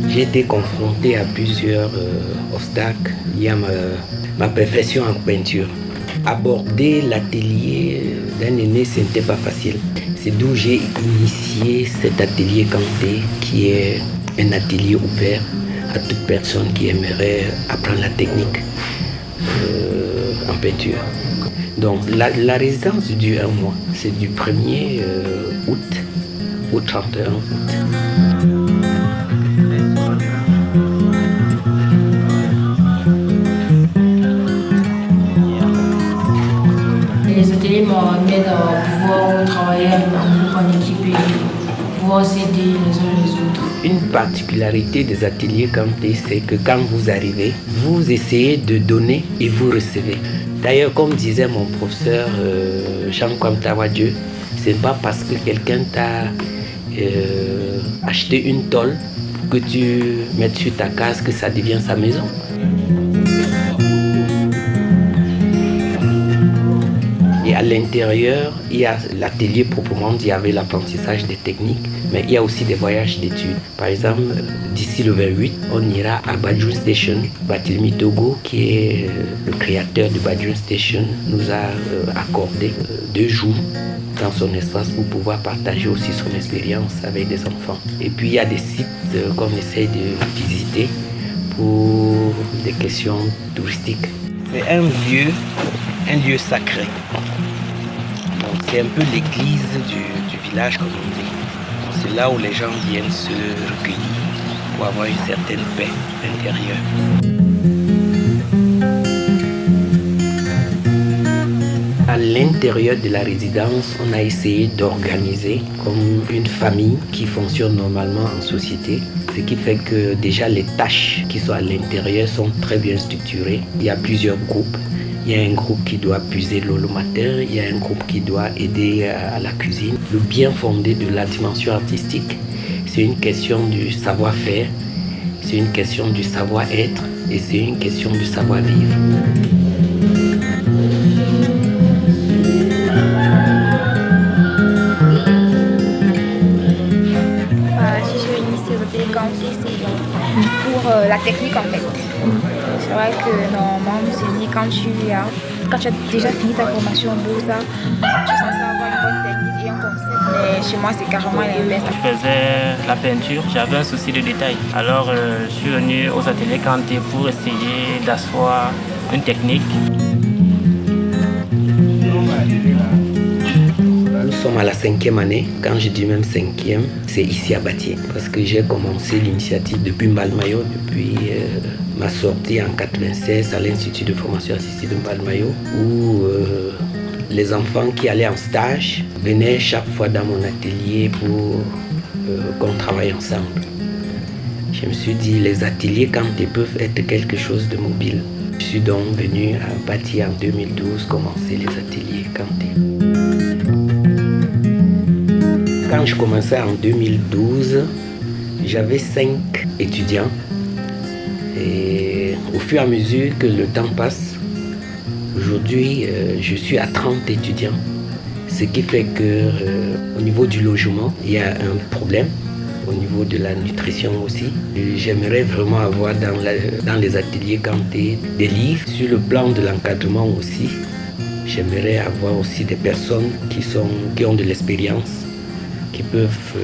J'ai été confronté à plusieurs obstacles liés à ma perfection en peinture. Aborder l'atelier d'un aîné, ce n'était pas facile. C'est d'où j'ai initié cet atelier Kanté, qui est un atelier ouvert à toute personne qui aimerait apprendre la technique en peinture. Donc la résidence dure un mois. C'est du 1er août au 31 août. Les ateliers m'aident à pouvoir travailler en groupe, en équipe et pouvoir s'aider les uns les autres. Une particularité des ateliers Kanté, c'est que quand vous arrivez, vous essayez de donner et vous recevez. D'ailleurs, comme disait mon professeur Jean Kwamtawadjeu, ce n'est pas parce que quelqu'un t'a acheté une tôle pour que tu mettes sur ta case que ça devient sa maison. Et à l'intérieur, il y a l'atelier proprement dit, avec l'apprentissage des techniques, mais il y a aussi des voyages d'études. Par exemple, d'ici le 28, on ira à Badjoun Station. Barthélemy Togo, qui est le créateur de Badjoun Station, nous a accordé 2 jours dans son espace pour pouvoir partager aussi son expérience avec des enfants. Et puis il y a des sites qu'on essaie de visiter pour des questions touristiques. C'est un lieu sacré. Donc c'est un peu l'église du village, comme on dit. C'est là où les gens viennent se recueillir pour avoir une certaine paix intérieure. À l'intérieur de la résidence, on a essayé d'organiser comme une famille qui fonctionne normalement en société. Ce qui fait que déjà les tâches qui sont à l'intérieur sont très bien structurées. Il y a plusieurs groupes. Il y a un groupe qui doit puiser l'eau le matin, il y a un groupe qui doit aider à la cuisine. Le bien fondé de la dimension artistique, c'est une question du savoir-faire, c'est une question du savoir-être et c'est une question du savoir-vivre. Si je initie ces ateliers Kanté, c'est pour la technique en fait. C'est vrai que normalement, on se dit quand tu as déjà fini ta formation Beaux-Arts, tu es censé avoir une bonne technique et un concept, mais chez moi c'est carrément l'inverse. Je faisais la peinture, j'avais un souci de détail. Alors je suis venu aux ateliers Kanté pour essayer d'asseoir une technique. Nous sommes à la 5e année. Quand je dis même 5e, c'est ici à Batié. Parce que j'ai commencé l'initiative depuis Mbalmayo, depuis ma sortie en 96 à l'Institut de formation assistée de Mbalmayo, où les enfants qui allaient en stage venaient chaque fois dans mon atelier pour qu'on travaille ensemble. Je me suis dit, les ateliers Kanté peuvent être quelque chose de mobile. Je suis donc venu à Batié en 2012 commencer les ateliers Kanté. Quand je commençais en 2012, j'avais 5 étudiants et au fur et à mesure que le temps passe, aujourd'hui je suis à 30 étudiants. Ce qui fait qu'au niveau du logement, il y a un problème, au niveau de la nutrition aussi. J'aimerais vraiment avoir dans les ateliers Kanté des livres. Sur le plan de l'encadrement aussi, j'aimerais avoir aussi des personnes qui ont de l'expérience, qui peuvent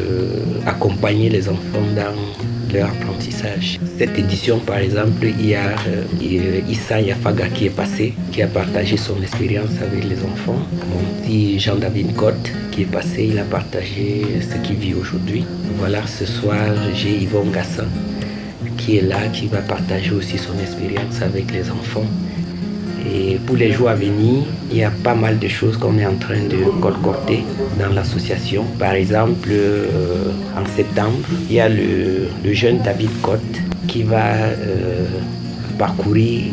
accompagner les enfants dans leur apprentissage. Cette édition, par exemple, il y a Issa Yafaga qui est passé, qui a partagé son expérience avec les enfants. Mon petit Jean-David Cotte qui est passé, il a partagé ce qu'il vit aujourd'hui. Voilà, ce soir, j'ai Yvon Gassan qui est là, qui va partager aussi son expérience avec les enfants. Et pour les jours à venir, il y a pas mal de choses qu'on est en train de colporter dans l'association. Par exemple, en septembre, il y a le jeune David Cotte qui va parcourir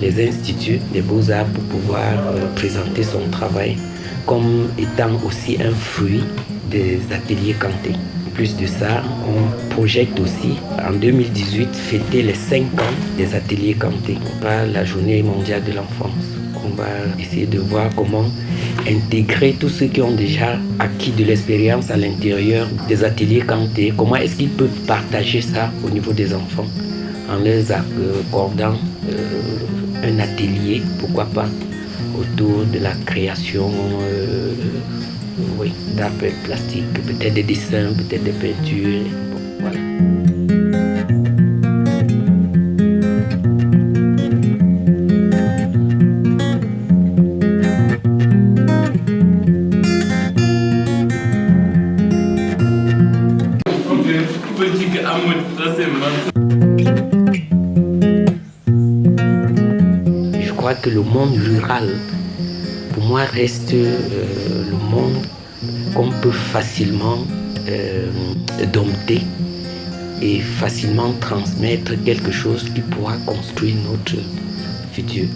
les instituts des beaux-arts pour pouvoir présenter son travail comme étant aussi un fruit des ateliers Kanté. En plus de ça, on projette aussi en 2018 fêter les 5 ans des ateliers Kanté par la journée mondiale de l'enfance. On va essayer de voir comment intégrer tous ceux qui ont déjà acquis de l'expérience à l'intérieur des ateliers Kanté. Comment est-ce qu'ils peuvent partager ça au niveau des enfants en leur accordant un atelier, pourquoi pas, autour de la création d'art plastique, peut-être des dessins, peut-être des peintures. Bon, voilà. Je crois que le monde rural, pour moi, reste le monde qu'on peut facilement dompter et facilement transmettre quelque chose qui pourra construire notre futur.